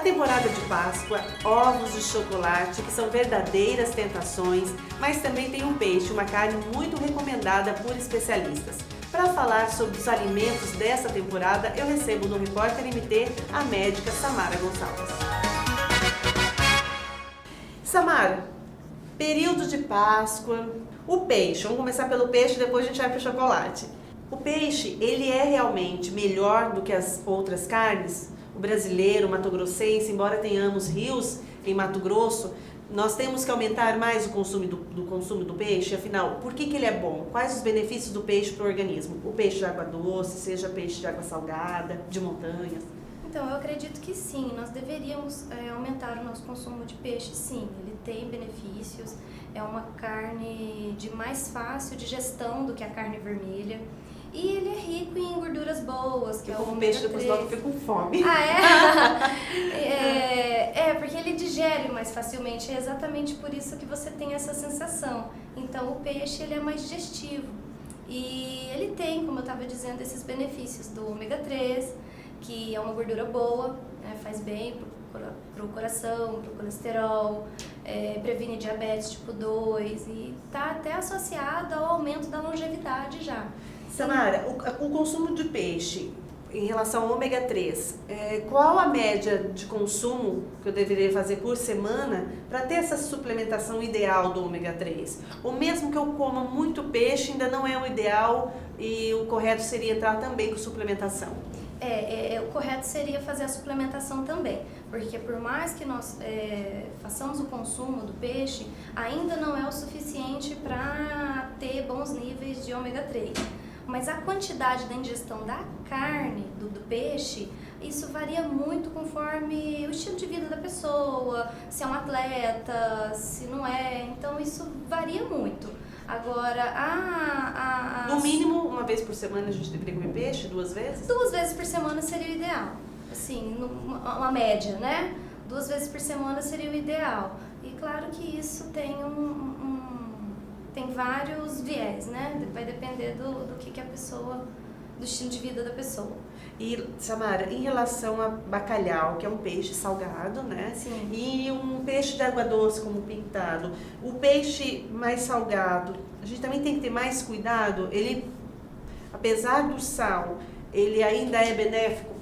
temporada de Páscoa, ovos de chocolate, que são verdadeiras tentações, mas também tem um peixe, uma carne muito recomendada por especialistas. Para falar sobre os alimentos dessa temporada, eu recebo no Repórter MT a médica Samara Gonçalves. Samara, período de Páscoa, o peixe, vamos começar pelo peixe, depois a gente vai para o chocolate. O peixe, ele é realmente melhor do que as outras carnes? O brasileiro, o mato-grossense, embora tenhamos rios em Mato Grosso, nós temos que aumentar mais o consumo consumo do peixe. Afinal, por que ele é bom? Quais os benefícios do peixe para o organismo? O peixe de água doce, seja peixe de água salgada, de montanhas? Então, eu acredito que sim, nós deveríamos aumentar o nosso consumo de peixe, sim. Ele tem benefícios, é uma carne de mais fácil digestão do que a carne vermelha. E ele é rico em gorduras boas, que é o como peixe depois logo fica com fome. Ah, é? Porque ele digere mais facilmente, é exatamente por isso que você tem essa sensação. Então, o peixe ele é mais digestivo. E ele tem, como eu estava dizendo, esses benefícios do ômega 3, que é uma gordura boa, né, faz bem para o coração, para o colesterol, previne diabetes tipo 2 e está até associado ao aumento da longevidade já. Samara, o consumo de peixe em relação ao ômega 3, qual a média de consumo que eu deveria fazer por semana para ter essa suplementação ideal do ômega 3? Ou mesmo que eu coma muito peixe, ainda não é o ideal e o correto seria entrar também com suplementação? O correto seria fazer a suplementação também, porque por mais que nós façamos o consumo do peixe, ainda não é o suficiente para ter bons níveis de ômega 3. Mas a quantidade da ingestão da carne, do peixe, isso varia muito conforme o estilo de vida da pessoa, se é um atleta, se não é, então isso varia muito. Agora, no mínimo, uma vez por semana a gente deveria comer peixe, 2 vezes? 2 vezes por semana seria o ideal, assim, uma média, né? 2 vezes por semana seria o ideal. E claro que isso tem tem vários viés, né? Vai depender do que a pessoa, do estilo de vida da pessoa. E, Samara, em relação a bacalhau, que é um peixe salgado, né? Sim. E um peixe de água doce, como pintado, o peixe mais salgado, a gente também tem que ter mais cuidado? Ele, apesar do sal, ele ainda é benéfico?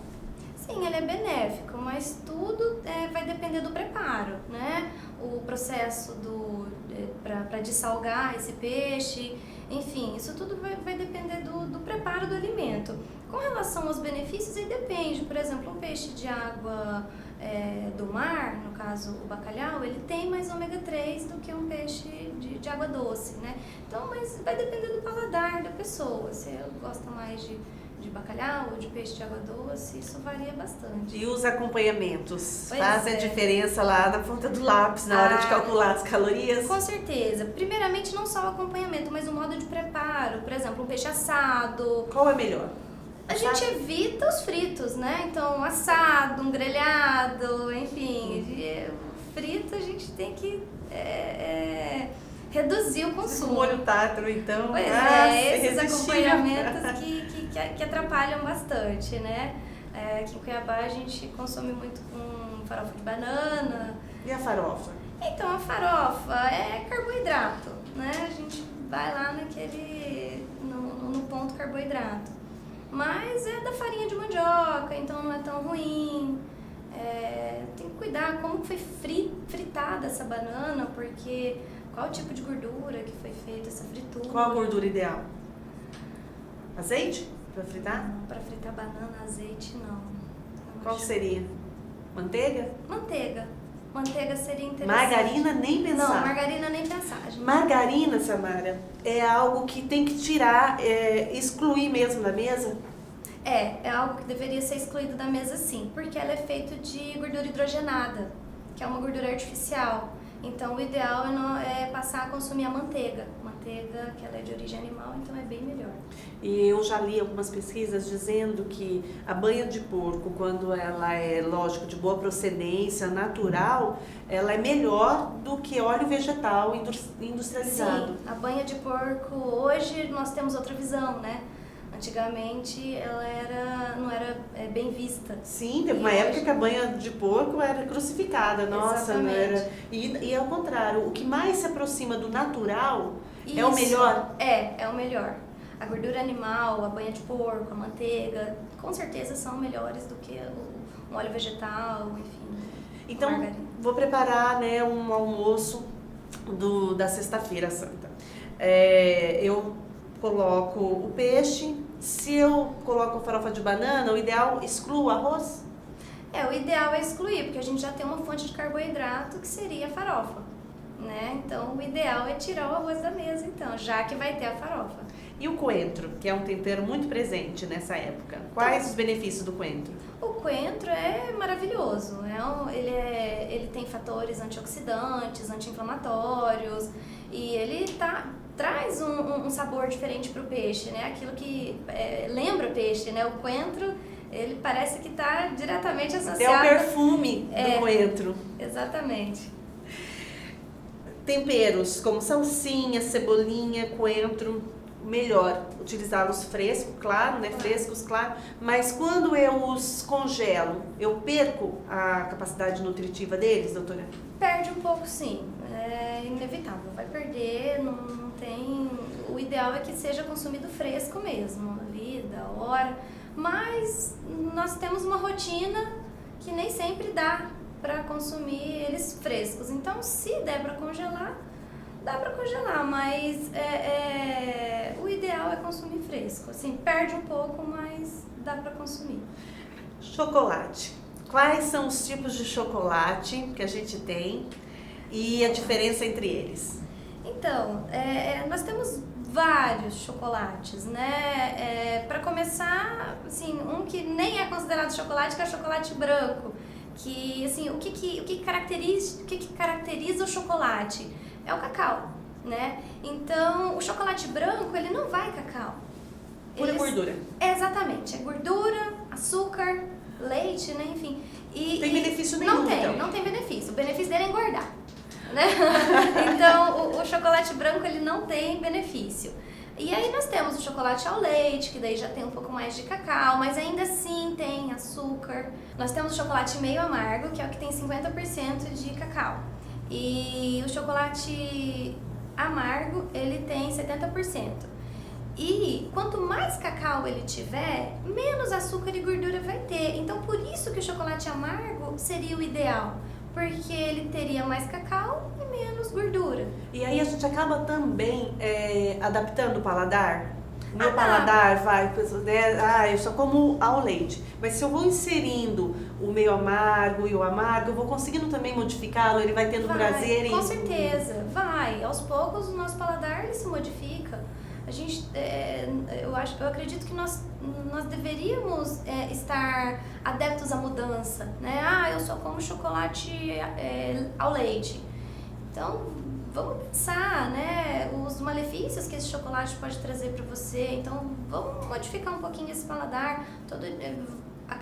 Sim, ele é benéfico, mas tudo vai depender do preparo, né? O processo para dessalgar esse peixe, enfim, isso tudo vai depender do preparo do alimento. Com relação aos benefícios, aí depende. Por exemplo, um peixe de água do mar, no caso o bacalhau, ele tem mais ômega 3 do que um peixe de água doce, né? Então, mas vai depender do paladar da pessoa. Se ela gosta mais de bacalhau ou de peixe de água doce, isso varia bastante. E os acompanhamentos? Pois Fazem a diferença lá na ponta do lápis, na hora de calcular as calorias? Com certeza. Primeiramente, não só o acompanhamento, mas o modo de preparo. Por exemplo, um peixe assado. Qual é melhor? A gente evita os fritos, né? Então, assado, um grelhado, enfim. Frito a gente tem que reduzir o consumo. O molho tártaro, então. Pois esses acompanhamentos que atrapalham bastante, né? Aqui em Cuiabá a gente consome muito com farofa de banana. E a farofa? Então, a farofa é carboidrato, né? A gente vai lá no ponto carboidrato. Mas é da farinha de mandioca, então não é tão ruim. Tem que cuidar como foi fritada essa banana, porque qual o tipo de gordura que foi feita essa fritura. Qual a gordura ideal? Azeite para fritar? Não, para fritar banana, azeite não. Qual seria? Manteiga? Manteiga seria interessante. Margarina nem pensar. Não, margarina nem pensar. Margarina, Samara, é algo que tem que tirar, excluir mesmo da mesa? É algo que deveria ser excluído da mesa sim, porque ela é feita de gordura hidrogenada, que é uma gordura artificial. Então, o ideal é passar a consumir a manteiga. Manteiga, que ela é de origem animal, então é bem melhor. E eu já li algumas pesquisas dizendo que a banha de porco, quando ela é, lógico, de boa procedência, natural, ela é melhor do que óleo vegetal industrializado. Sim, a banha de porco, hoje nós temos outra visão, né? Antigamente ela não era bem vista. Sim, teve E uma época hoje- que a banha de porco era crucificada, nossa, não era. Exatamente. E ao contrário, o que mais se aproxima do natural é o Isso, melhor. é o melhor. A gordura animal, a banha de porco, a manteiga, com certeza são melhores do que um óleo vegetal, enfim. Então, margarina. vou preparar, né, um almoço da Sexta-feira Santa. Eu coloco o peixe. Se eu coloco farofa de banana, o ideal exclui o arroz? O ideal é excluir, porque a gente já tem uma fonte de carboidrato que seria a farofa, né? Então, o ideal é tirar o arroz da mesa, então, já que vai ter a farofa. E o coentro, que é um tempero muito presente nessa época. Quais os benefícios do coentro? O coentro é maravilhoso, ele tem fatores antioxidantes, anti-inflamatórios e ele traz um sabor diferente para o peixe, né? Aquilo que lembra peixe, né? O coentro, ele parece que está diretamente associado... Até o perfume do coentro. Exatamente. Temperos como salsinha, cebolinha, coentro, melhor utilizá-los frescos, claro, né? Frescos, claro. Mas quando eu os congelo, eu perco a capacidade nutritiva deles, doutora? Perde um pouco, sim. É inevitável. Vai perder, não tem... O ideal é que seja consumido fresco mesmo, ali, da hora. Mas nós temos uma rotina que nem sempre dá para consumir eles frescos. Então, se der para congelar, dá para congelar, mas o ideal é consumir fresco. Assim, perde um pouco, mas dá para consumir. Chocolate. Quais são os tipos de chocolate que a gente tem e a diferença entre eles? Então, nós temos vários chocolates, né? Para começar, assim, um que nem é considerado chocolate, que é o chocolate branco. Que, assim, o que caracteriza o chocolate? É o cacau, né? Então, o chocolate branco, ele não vai cacau. Pura gordura. Exatamente, é gordura, açúcar, leite, né? Enfim. Tem benefício nenhum, então? Não tem benefício. O benefício dele é engordar, né? Então, o chocolate branco, ele não tem benefício. E aí nós temos o chocolate ao leite, que daí já tem um pouco mais de cacau, mas ainda assim tem açúcar. Nós temos o chocolate meio amargo, que é o que tem 50% de cacau. E o chocolate amargo, ele tem 70%. E quanto mais cacau ele tiver, menos açúcar e gordura vai ter. Então, por isso que o chocolate amargo seria o ideal, porque ele teria mais cacau e menos gordura. E aí a gente acaba também adaptando o paladar. Meu Adapta. paladar vai, né? Eu só como ao leite. Mas se eu vou inserindo o meio amargo e o amargo, eu vou conseguindo também modificá-lo, ele vai tendo prazer em... Com certeza, vai. Aos poucos o nosso paladar ele se modifica. A gente, eu acredito que nós deveríamos estar adeptos à mudança, né? Eu só como chocolate ao leite. Então, vamos pensar, né, os malefícios que esse chocolate pode trazer para você. Então, vamos modificar um pouquinho esse paladar,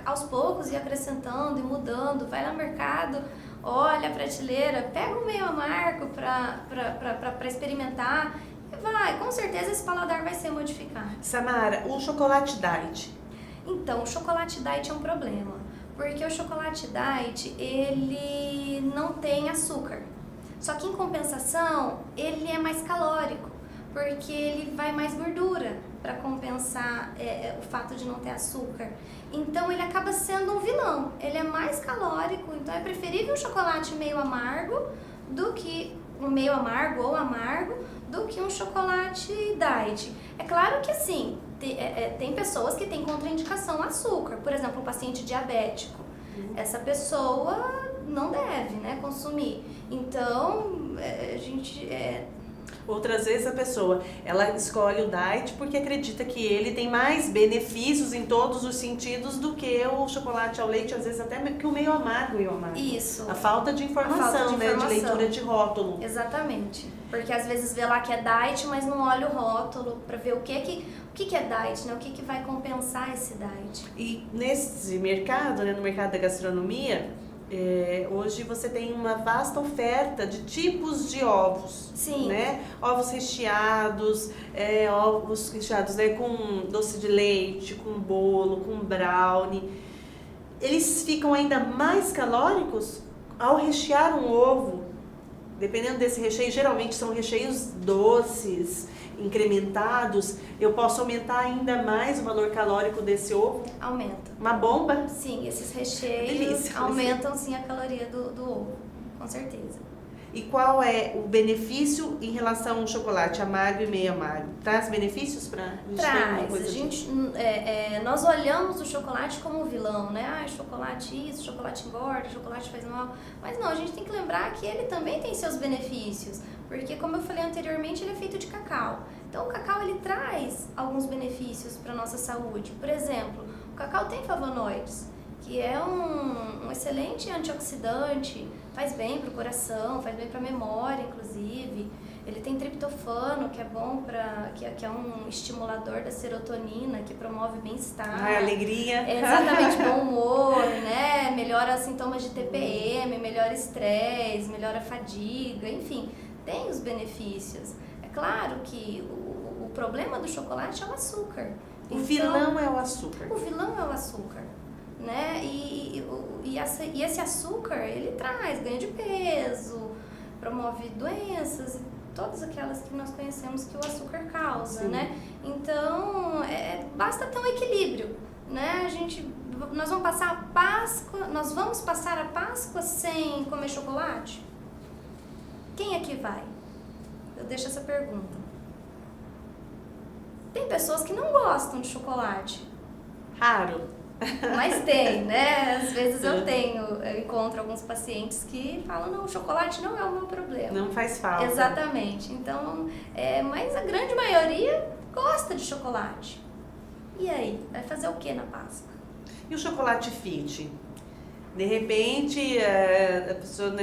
aos poucos, ir acrescentando e mudando. Vai no mercado, olha a prateleira, pega um meio amargo para experimentar. Vai, com certeza esse paladar vai ser modificado. Samara, o chocolate diet. Então, o chocolate diet é um problema, porque o chocolate diet, ele não tem açúcar. Só que em compensação, ele é mais calórico, porque ele vai mais gordura para compensar o fato de não ter açúcar. Então, ele acaba sendo um vilão. Ele é mais calórico, então é preferível um chocolate meio amargo do que um meio amargo ou amargo do que um chocolate diet. É claro que assim, tem pessoas que têm contraindicação ao açúcar, por exemplo, um paciente diabético. Essa pessoa não deve, né, consumir. Então, a gente... Outras vezes a pessoa, ela escolhe o diet porque acredita que ele tem mais benefícios em todos os sentidos do que o chocolate ao leite, às vezes até que o meio amargo e o amargo. Isso. A falta de informação, né, de leitura de rótulo. Exatamente. Porque às vezes vê lá que é diet, mas não olha o rótulo para ver o que é diet, né? O que vai compensar esse diet. E nesse mercado, né, no mercado da gastronomia, Hoje você tem uma vasta oferta de tipos de ovos. Sim. Né? Ovos recheados, né, com doce de leite, com bolo, com brownie. Eles ficam ainda mais calóricos ao rechear um ovo. Dependendo desse recheio, geralmente são recheios doces, incrementados. Eu posso aumentar ainda mais o valor calórico desse ovo? Aumenta. Uma bomba? Sim, esses recheios Delícia. aumentam sim a caloria do ovo, com certeza. E qual é o benefício em relação ao chocolate amargo e meio amargo? Traz benefícios para a gente ter uma coisa nós olhamos o chocolate como vilão, né? Ah, chocolate isso, chocolate engorda, chocolate faz mal. Mas não, a gente tem que lembrar que ele também tem seus benefícios. Porque, como eu falei anteriormente, ele é feito de cacau. Então, o cacau, ele traz alguns benefícios para a nossa saúde. Por exemplo, o cacau tem flavonoides, que é um excelente antioxidante, faz bem para o coração, faz bem para a memória, inclusive. Ele tem triptofano, que é bom que é um estimulador da serotonina, que promove bem-estar. Alegria. É exatamente, bom humor, né? Melhora sintomas de TPM, melhora estresse, melhora a fadiga, enfim, tem os benefícios. É claro que o problema do chocolate é o açúcar. O vilão é o açúcar. O vilão é o açúcar, né? E esse açúcar, ele traz ganho de peso, promove doenças, todas aquelas que nós conhecemos que o açúcar causa, né? Então, basta ter um equilíbrio, né? Nós vamos passar a Páscoa sem comer chocolate? Quem aqui vai? Eu deixo essa pergunta. Tem pessoas que não gostam de chocolate. Raro. Mas tem, né? Às vezes eu encontro alguns pacientes que falam, não, o chocolate não é o meu problema. Não faz falta. Exatamente. Então, mas a grande maioria gosta de chocolate. E aí, vai fazer o que na Páscoa? E o chocolate fit? De repente, a pessoa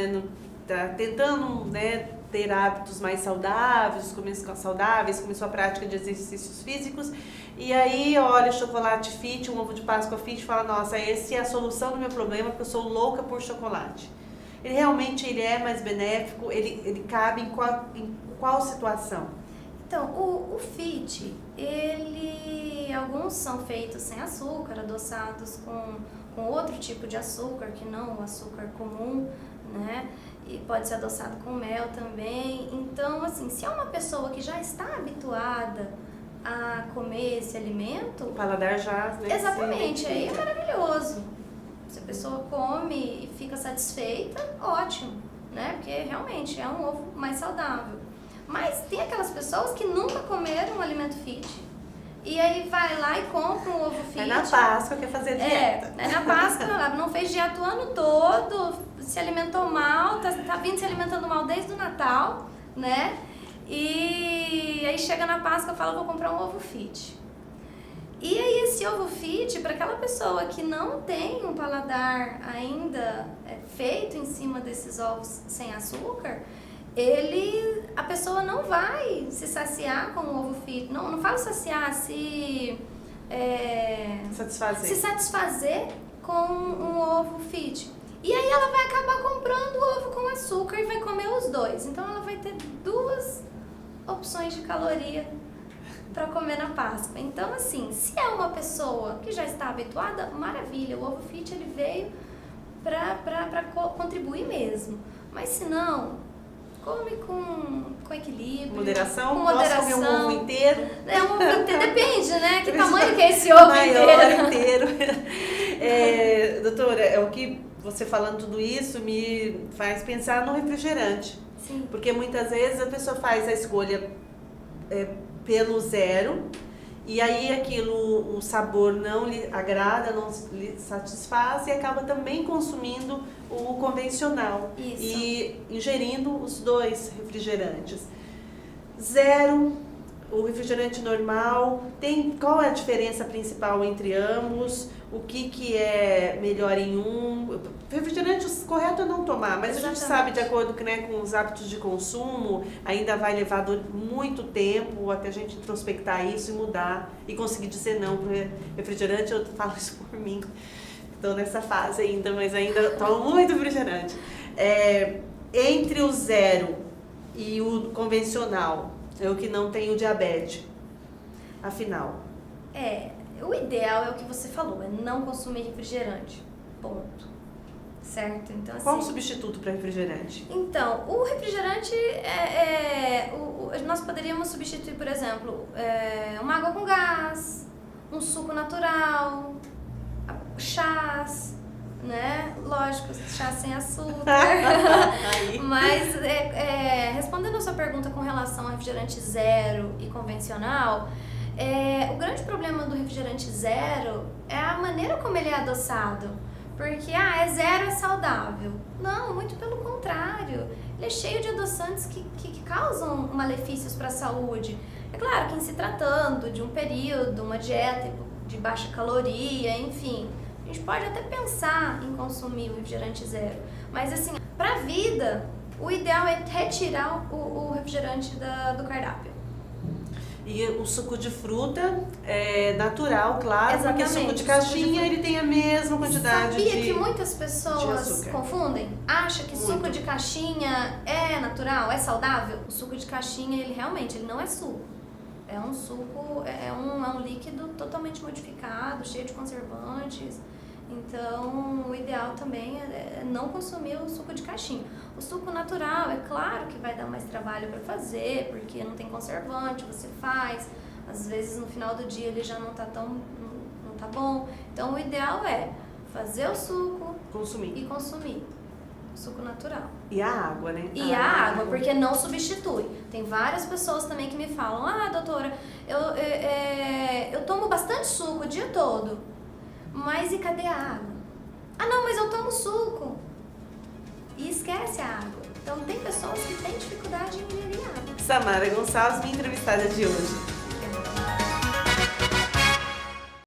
está tentando, né, ter hábitos mais saudáveis, começou a prática de exercícios físicos, e aí olha o chocolate fit, um ovo de Páscoa fit, e fala, nossa, essa é a solução do meu problema, porque eu sou louca por chocolate. Ele realmente é mais benéfico, ele cabe em qual situação? Então, o fit, alguns são feitos sem açúcar, adoçados com outro tipo de açúcar, que não o açúcar comum, né? E pode ser adoçado com mel também. Então, assim, se é uma pessoa que já está habituada a comer esse alimento... O paladar já... Né, exatamente, aí é maravilhoso. Se a pessoa come e fica satisfeita, ótimo, né? Porque realmente é um ovo mais saudável. Mas tem aquelas pessoas que nunca comeram um alimento fit. E aí vai lá e compra um ovo fit. É na Páscoa, quer fazer dieta. É na Páscoa, ela não fez dieta o ano todo, se alimentou mal, tá vindo se alimentando mal desde o Natal, né? E aí chega na Páscoa e fala, vou comprar um ovo fit. E aí esse ovo fit, para aquela pessoa que não tem um paladar ainda feito em cima desses ovos sem açúcar, a pessoa não vai se saciar com o ovo fit. Não fala saciar, se satisfazer com um ovo fit. E aí ela vai acabar comprando o ovo com açúcar e vai comer os dois. Então ela vai ter duas opções de caloria para comer na Páscoa. Então, assim, se é uma pessoa que já está habituada, maravilha, o ovo fit ele veio para contribuir mesmo. Mas se não, come com equilíbrio. Moderação? Com moderação. Posso comer um ovo inteiro? Um ovo inteiro, depende, né? Que tamanho que é esse ovo inteiro? Doutora, o que você falando tudo isso me faz pensar no refrigerante. Sim. Porque muitas vezes a pessoa faz a escolha pelo zero e aí o sabor não lhe agrada, não lhe satisfaz e acaba também consumindo o convencional. Isso. E ingerindo os dois refrigerantes. Zero, o refrigerante normal, qual é a diferença principal entre ambos? O que é melhor em um? Refrigerante, o correto é não tomar, mas exatamente. A gente sabe, de acordo com os hábitos de consumo, ainda vai levar muito tempo até a gente introspectar isso e mudar e conseguir dizer não para o refrigerante. Eu falo isso por mim. Tô nessa fase ainda, mas ainda tomo muito refrigerante. Entre o zero e o convencional, eu que não tenho diabetes, afinal. O ideal é o que você falou, é não consumir refrigerante. Ponto. Certo? Então, assim, Qual o substituto para refrigerante? Então, o refrigerante nós poderíamos substituir, por exemplo, uma água com gás, um suco natural, chás, né? Lógico, chá sem açúcar. Mas, respondendo a sua pergunta com relação ao refrigerante zero e convencional, o grande problema do refrigerante zero é a maneira como ele é adoçado. Porque, é zero, é saudável. Não, muito pelo contrário. Ele é cheio de adoçantes que causam malefícios para a saúde. É claro que em se tratando de um período, uma dieta de baixa caloria, enfim, a gente pode até pensar em consumir o refrigerante zero. Mas, assim, para a vida, o ideal é retirar o refrigerante do cardápio. E o suco de fruta é natural, claro, Exatamente. porque suco de caixinha ele tem a mesma quantidade Sabia de que muitas pessoas açúcar. Confundem? Acham que Muito. suco de caixinha é natural, é saudável? O suco de caixinha, ele realmente não é suco. É um suco, é um líquido totalmente modificado, cheio de conservantes. Então, o ideal também é não consumir o suco de caixinha. O suco natural, é claro que vai dar mais trabalho para fazer, porque não tem conservante, você faz. Às vezes, no final do dia, ele já não tá bom. Então, o ideal é fazer o suco e consumir. O suco natural. E a água, né? E a água, porque não substitui. Tem várias pessoas também que me falam, doutora, eu tomo bastante suco o dia todo, mas e cadê a água? Não, mas eu tomo suco. E esquece a água. Então tem pessoas que têm dificuldade em ingerir água. Samara Gonçalves, minha entrevistada de hoje.